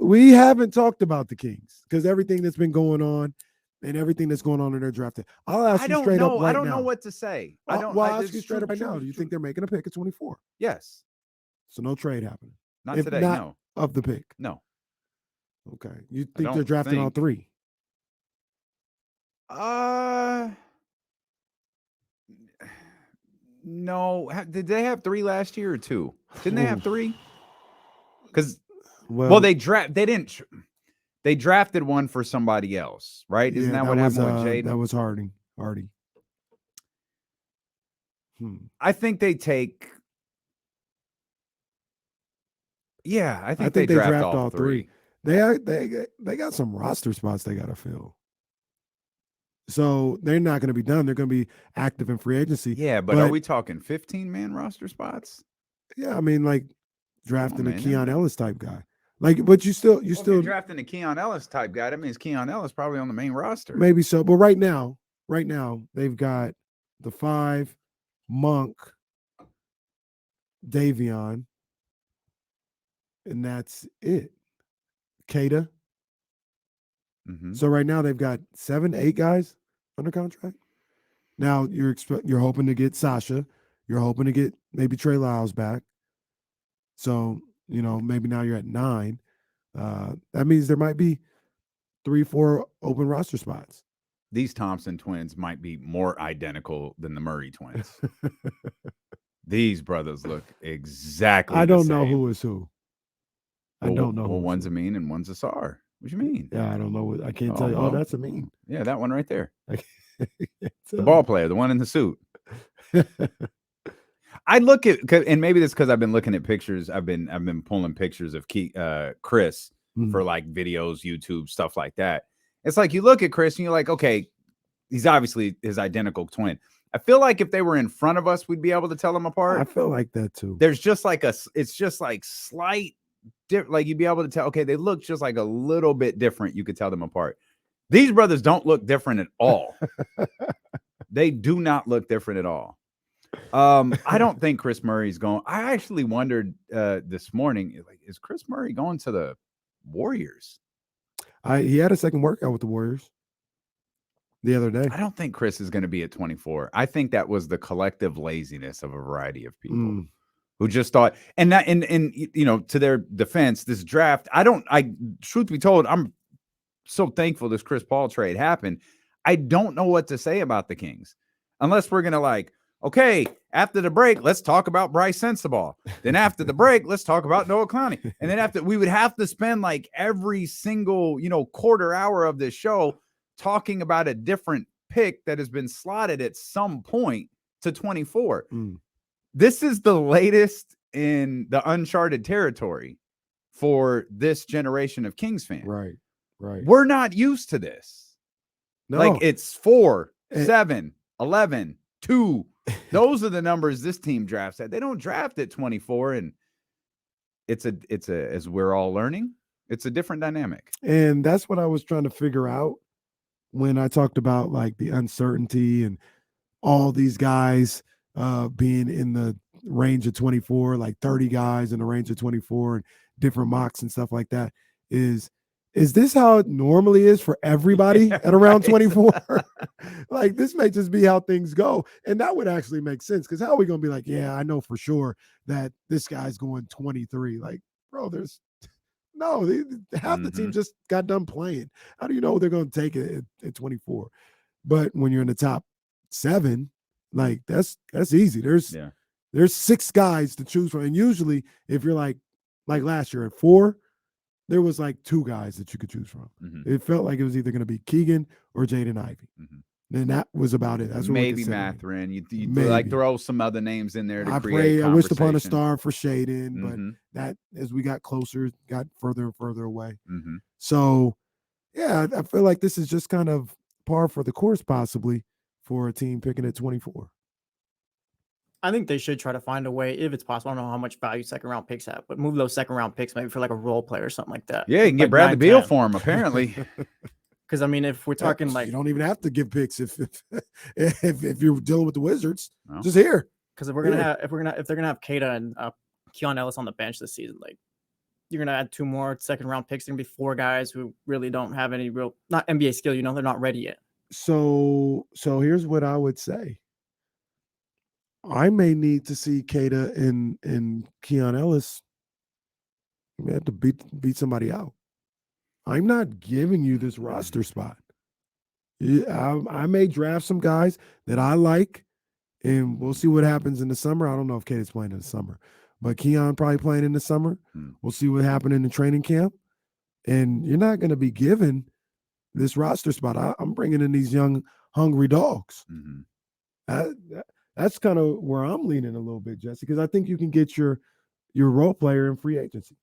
we haven't talked about the Kings because everything that's been going on and everything that's going on in their draft. I'll ask you straight up right now. I don't know what to say. I'll ask you straight up right now. Do you think they're making a pick at 24? Yes. So no trade happening. Not today. No. Of the pick. No. Okay. You think they're drafting all 3? No. Did they have 3 last year or 2? Didn't they have 3? Because they drafted one for somebody else, right? Isn't that what happened with Jaden? That was Hardy. I think they take. Yeah, I think they draft all 3. They got some roster spots they got to fill. So they're not going to be done. They're going to be active in free agency. Yeah, but are we talking 15-man roster spots? Yeah, I mean, like drafting a Keon Ellis type guy. Like, but you still if you're drafting a Keon Ellis type guy. That means Keon Ellis probably on the main roster. Maybe so, but right now they've got the 5, Monk, Davion, and that's it. Keita. Mm-hmm. So right now they've got 7, 8 guys under contract. Now you're hoping to get Sasha. You're hoping to get maybe Trey Lyles back. So, maybe now you're at 9. That means there might be 3, 4 open roster spots. These Thompson twins might be more identical than the Murray twins. These brothers look exactly the same. I don't know who is who. I don't know. Well, one's Amin and one's Asar. What do you mean? Yeah, I don't know. I can't tell you. Oh, that's Amin. Yeah, that one right there. The ball player, the one in the suit. I look at, and maybe that's because I've been looking at pictures. I've been pulling pictures of Chris for like videos, YouTube, stuff like that. It's like you look at Chris and you're like, okay, he's obviously his identical twin. I feel like if they were in front of us, we'd be able to tell them apart. I feel like that too. There's just like it's just like slight. Like you'd be able to tell, okay, they look just like a little bit different. You could tell them apart. These brothers don't look different at all. They do not look different at all. I don't think Chris Murray's going. I actually wondered this morning, like, is Chris Murray going to the Warriors? He had a second workout with the Warriors the other day. I don't think Chris is going to be at 24. I think that was the collective laziness of a variety of people. Who just thought, and to their defense, this draft, truth be told, I'm so thankful this Chris Paul trade happened. I don't know what to say about the Kings unless we're going to okay, after the break, let's talk about Bryce Sensabaugh. Then after the break, let's talk about Noah Clowney. And then we would have to spend like every single, quarter hour of this show talking about a different pick that has been slotted at some point to 24. This is the latest in the uncharted territory for this generation of Kings fans. Right. We're not used to this. No. Like it's 4, 7, 11, 2. Those are the numbers this team drafts at. They don't draft at 24, and it's as we're all learning, it's a different dynamic. And that's what I was trying to figure out when I talked about like the uncertainty and all these guys being in the range of 24, like 30 guys in the range of 24 and different mocks and stuff like that. Is this how it normally is for everybody at around 24? Like this may just be how things go. And that would actually make sense because how are we going to be like, yeah, I know for sure that this guy's going 23. Like, bro, half the team just got done playing. How do you know they're going to take it at 24? But when you're in the top 7, like that's easy. There's 6 guys to choose from. And usually if you're like last year at 4, there was like 2 guys that you could choose from. It felt like it was either going to be Keegan or Jaden Ivey. And that was about it. That's what maybe Mathurin. You like throw some other names in there to create. I wished upon a star for Shaden, but that as we got closer, got further and further away. So, yeah, I feel like this is just kind of par for the course, possibly for a team picking at 24. I think they should try to find a way, if it's possible. I don't know how much value second round picks have, but move those second round picks maybe for like a role player or something like that. Yeah, you can get Bradley Beal for him, apparently. Because I mean, if we're talking like you don't even have to give picks if you're dealing with the Wizards, just here. Because if they're gonna have Keita and Keon Ellis on the bench this season, like you're gonna add 2 more second-round picks. They're gonna be 4 guys who really don't have any real not NBA skill. They're not ready yet. So here's what I would say. I may need to see Kata and Keon Ellis. We have to beat somebody out. I'm not giving you this roster spot. I may draft some guys that I like, and we'll see what happens in the summer. I don't know if Kata's playing in the summer, but Keon probably playing in the summer. We'll see what happened in the training camp. And you're not going to be given this roster spot. I'm bringing in these young, hungry dogs. That's kind of where I'm leaning a little bit, Jesse, because I think you can get your role player in free agency.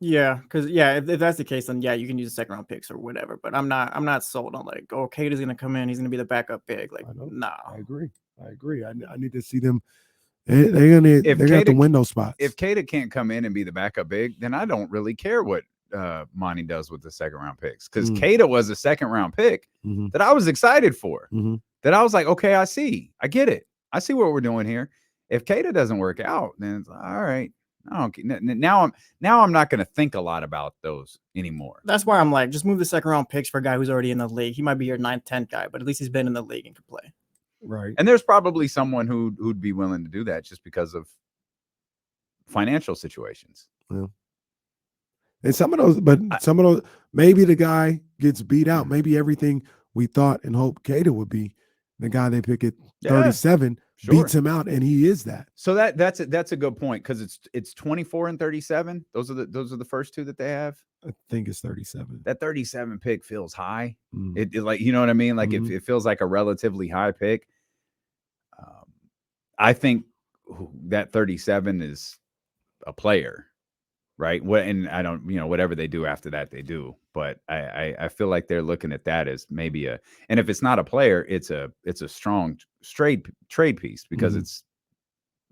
Yeah, because if that's the case, then you can use the second round picks or whatever. But I'm not sold on like, oh, Kata's gonna come in, he's gonna be the backup big. Like, nah. I agree. I need to see them. They're gonna have to win those spots. If Kata can't come in and be the backup big, then I don't really care what Monty does with the second round picks, because Kata was a second round pick that I was excited for. That I was like, okay, I get it. I see what we're doing here. If Kata doesn't work out, then it's all right. Now I'm not going to think a lot about those anymore. That's why I'm like, just move the second round picks for a guy who's already in the league. He might be your 9th, 10th guy, but at least he's been in the league and can play. Right. And there's probably someone who'd be willing to do that just because of financial situations. Yeah. And some of those, maybe the guy gets beat out. Maybe everything we thought and hoped Kata would be, the guy they pick at 37 beats him out, and he is that. So that's a good point, because it's 24 and 37. Those are the first two that they have. I think it's 37. That 37 pick feels high. It like, you know what I mean? Like it feels like a relatively high pick. I think that 37 is a player, right? And I don't, whatever they do after that, they do. But I feel like they're looking at that as maybe and if it's not a player, it's a strong trade piece, because it's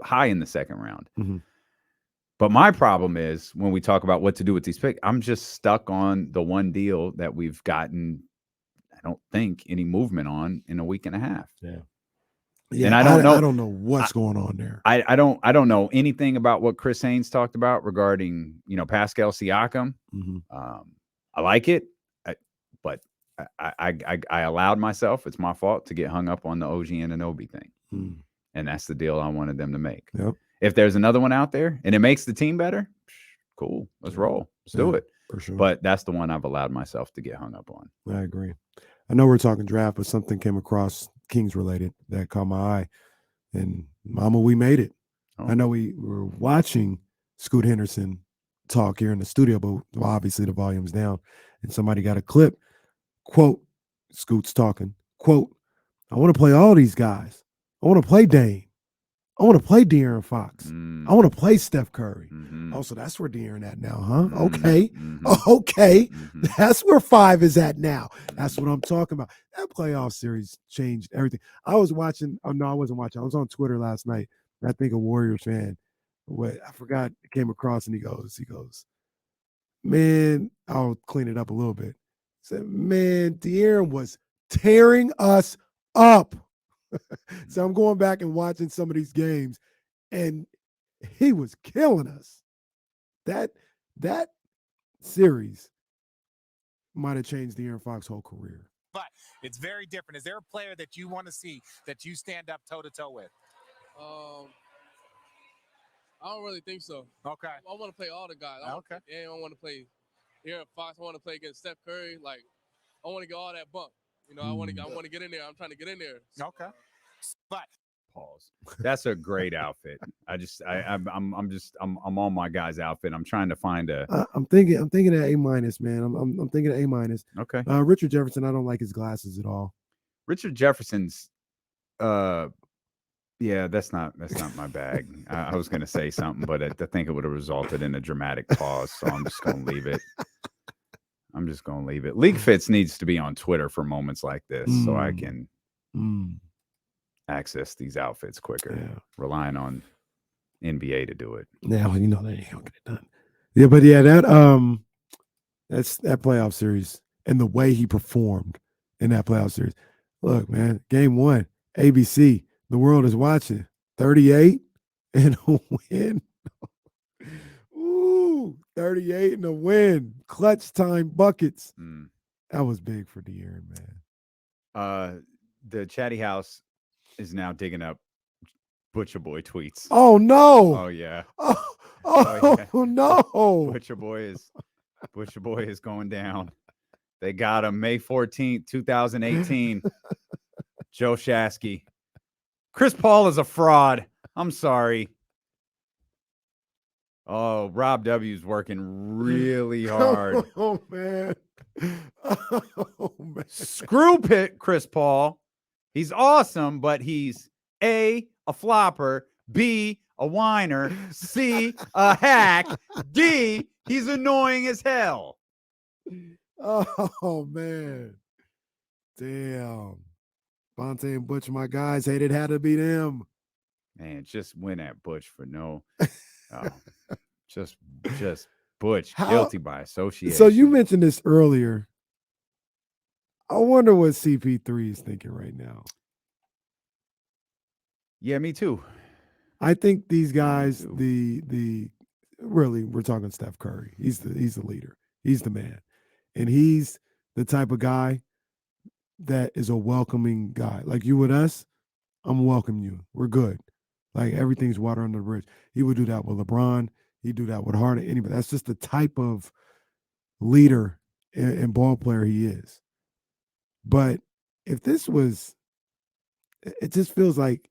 high in the second round. But my problem is, when we talk about what to do with these picks, I'm just stuck on the one deal that we've gotten, I don't think, any movement on in a week and a half. Yeah, and I don't know what's going on there. I don't know anything about what Chris Haynes talked about regarding, Pascal Siakam. I like it, but I allowed myself, it's my fault, to get hung up on the OG Anunoby thing. And that's the deal I wanted them to make. Yep. If there's another one out there and it makes the team better, cool, let's roll. Let's do it. For sure. But that's the one I've allowed myself to get hung up on. I agree. I know we're talking draft, but something came across Kings related that caught my eye. And mama, we made it. I know we were watching Scoot Henderson talk here in the studio, but obviously the volume's down. And somebody got a clip. Quote, Scoot's talking. Quote, I want to play all these guys. I want to play Dame. I want to play De'Aaron Fox. I want to play Steph Curry. Oh, so that's where De'Aaron at now, huh? Okay. Okay. That's where 5 is at now. That's what I'm talking about. That playoff series changed everything. I was watching. Oh, no, I wasn't watching. I was on Twitter last night. I think a Warriors fan, I forgot, came across, and he goes, man, I'll clean it up a little bit. He said, man, De'Aaron was tearing us up. So I'm going back and watching some of these games, and he was killing us. That series might have changed De'Aaron Fox's whole career. But it's very different. Is there a player that you want to see that you stand up toe-to-toe with? I don't really think so. Okay. I want to play all the guys. I want to play De'Aaron Fox. I want to play against Steph Curry. Like, I want to get all that bump. I want to get in there. I'm trying to get in there. Okay. But pause. That's a great outfit. I'm on my guy's outfit. I'm trying to find a. I'm thinking of A-, man. I'm thinking of A-. Okay. Richard Jefferson, I don't like his glasses at all. Richard Jefferson's. Yeah, that's not my bag. I was going to say something, but I think it would have resulted in a dramatic pause. So I'm just going to leave it. League Fits needs to be on Twitter for moments like this, so I can access these outfits quicker, relying on NBA to do it. Yeah, well, they ain't gonna get it done. Yeah, but yeah, that's that playoff series and the way he performed in that playoff series. Look, man, game 1, ABC, the world is watching. 38 and a win. Ooh. Woo! 38 in the win. Clutch time buckets. Mm. That was big for De'Aaron, man. The Chatty House is now digging up Butcher Boy tweets. Oh, no. Oh yeah. Oh, yeah. no. Butcher Boy is going down. They got him May 14th, 2018. Joe Shasky. Chris Paul is a fraud. I'm sorry. Oh, Rob W's working really hard. Oh, man. Oh, man. Screw Chris Paul. He's awesome, but he's A, a flopper, B, a whiner, C, a hack, D, he's annoying as hell. Oh, man. Damn. Bonte and Butch, my guys, hated had to be them. Man, just went at Butch for no. Just Butch, guilty by association. So you mentioned this earlier. I wonder what CP3 is thinking right now. Yeah, me too. I think these guys, the really, we're talking Steph Curry. He's the leader. He's the man. And he's the type of guy that is a welcoming guy. Like you with us, I'm welcoming you. We're good. Like everything's water under the bridge. He would do that with LeBron. He'd do that with Harden. Anybody. That's just the type of leader and ball player he is. But if this was, it just feels like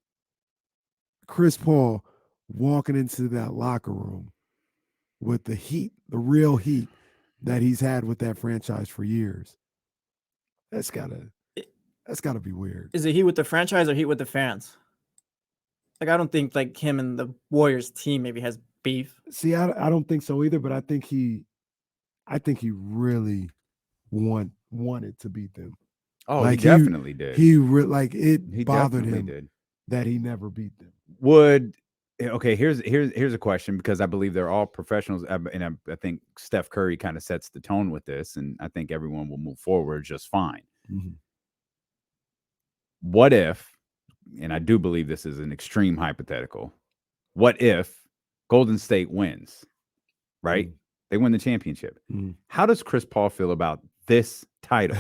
Chris Paul walking into that locker room with the heat, the real heat that he's had with that franchise for years. That's gotta be weird. Is it heat with the franchise or heat with the fans? Like, I don't think like him and the Warriors team maybe has beef. See, I don't think so either, but I think he really wanted to beat them. Oh, like he definitely did. He bothered him did. that he never beat them. Here's a question, because I believe they're all professionals, and I think Steph Curry kind of sets the tone with this, and I think everyone will move forward just fine. Mm-hmm. What if, and I do believe this is an extreme hypothetical, what if Golden State wins, right? Mm-hmm. They win the championship. Mm-hmm. How does Chris Paul feel about this title?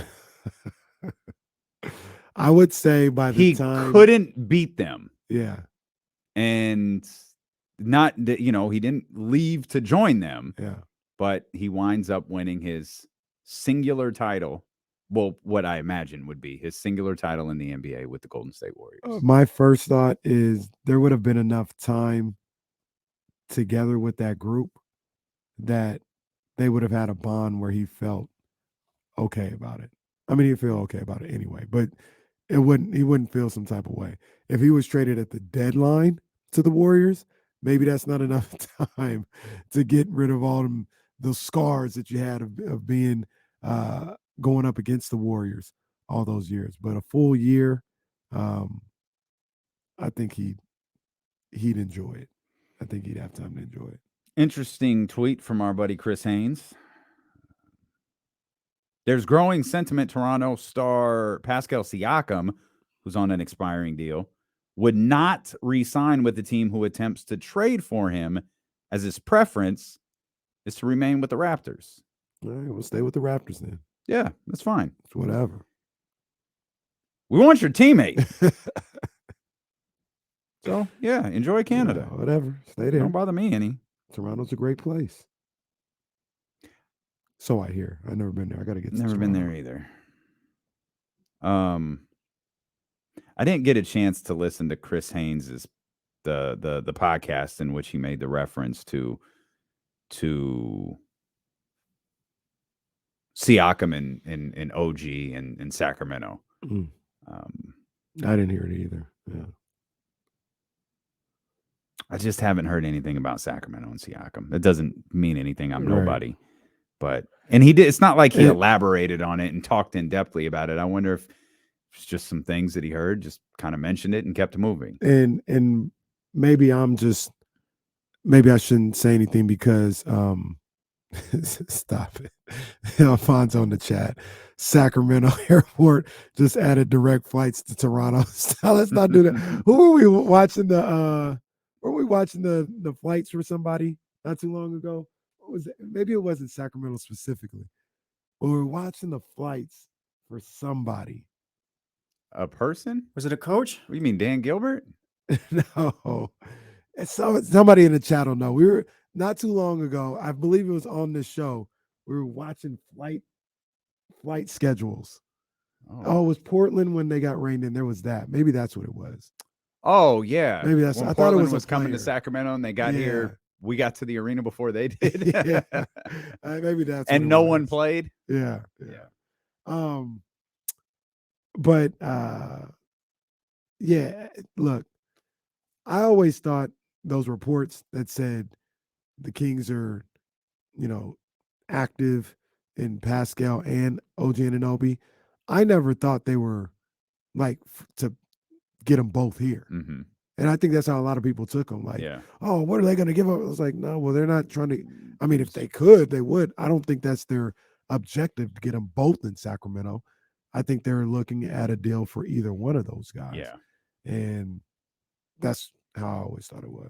I would say by the time he couldn't beat them. Yeah. And not that, he didn't leave to join them. Yeah. But he winds up winning his singular title. Well, what I imagine would be his singular title in the NBA with the Golden State Warriors. My first thought is there would have been enough time together with that group that they would have had a bond where he felt okay about it. I mean, he'd feel okay about it anyway, but he wouldn't feel some type of way. If he was traded at the deadline to the Warriors, maybe that's not enough time to get rid of all those scars that you had of being going up against the Warriors all those years. But a full year, I think he'd enjoy it. I think he'd have time to enjoy it. Interesting tweet from our buddy Chris Haynes. There's growing sentiment Toronto star Pascal Siakam, who's on an expiring deal, would not re-sign with the team who attempts to trade for him, as his preference is to remain with the Raptors. All right, we'll stay with the Raptors then. Yeah, that's fine. It's whatever. We want your teammate. So, yeah, enjoy Canada. Yeah, whatever. Stay there. Don't bother me any. Toronto's a great place. So I hear. I've never been there. I got to get to Never been there either. I didn't get a chance to listen to Chris Haynes' the podcast in which he made the reference to Siakam and OG in Sacramento. Mm. I didn't hear it either. Yeah. I just haven't heard anything about Sacramento and Siakam. That doesn't mean anything. I'm nobody. But he did. It's not like he elaborated on it and talked in depthly about it. I wonder if it's just some things that he heard, just kind of mentioned it and kept it moving. And maybe maybe I shouldn't say anything because stop it. Alfonso in the chat. Sacramento Airport just added direct flights to Toronto. So let's not do that. Who were we watching the flights for somebody not too long ago? was it? Maybe it wasn't Sacramento specifically, but we were watching the flights for somebody. A person? Was it a coach? What do you mean, Dan Gilbert? No, it's somebody in the chat will know. We were not too long ago. I believe it was on this show. We were watching flight schedules. Oh, it was Portland when they got rained in. There was that. Maybe that's what it was. Oh yeah, Maybe that's. when I thought it Portland was a coming to player. Sacramento and they got Yeah. here. We got to the arena before they did. Yeah, maybe that's. And what it no one was. played. Yeah. Yeah. But yeah. Look, I always thought those reports that said the Kings are, active in Pascal and OG Anunoby, I never thought they were like to get them both here. Mm-hmm. And I think that's how a lot of people took them. Like, Yeah. oh, what are they going to give up? I was like, no, well, they're not trying to. I mean, if they could, they would. I don't think that's their objective to get them both in Sacramento. I think they're looking at a deal for either one of those guys. Yeah. And that's how I always thought it was.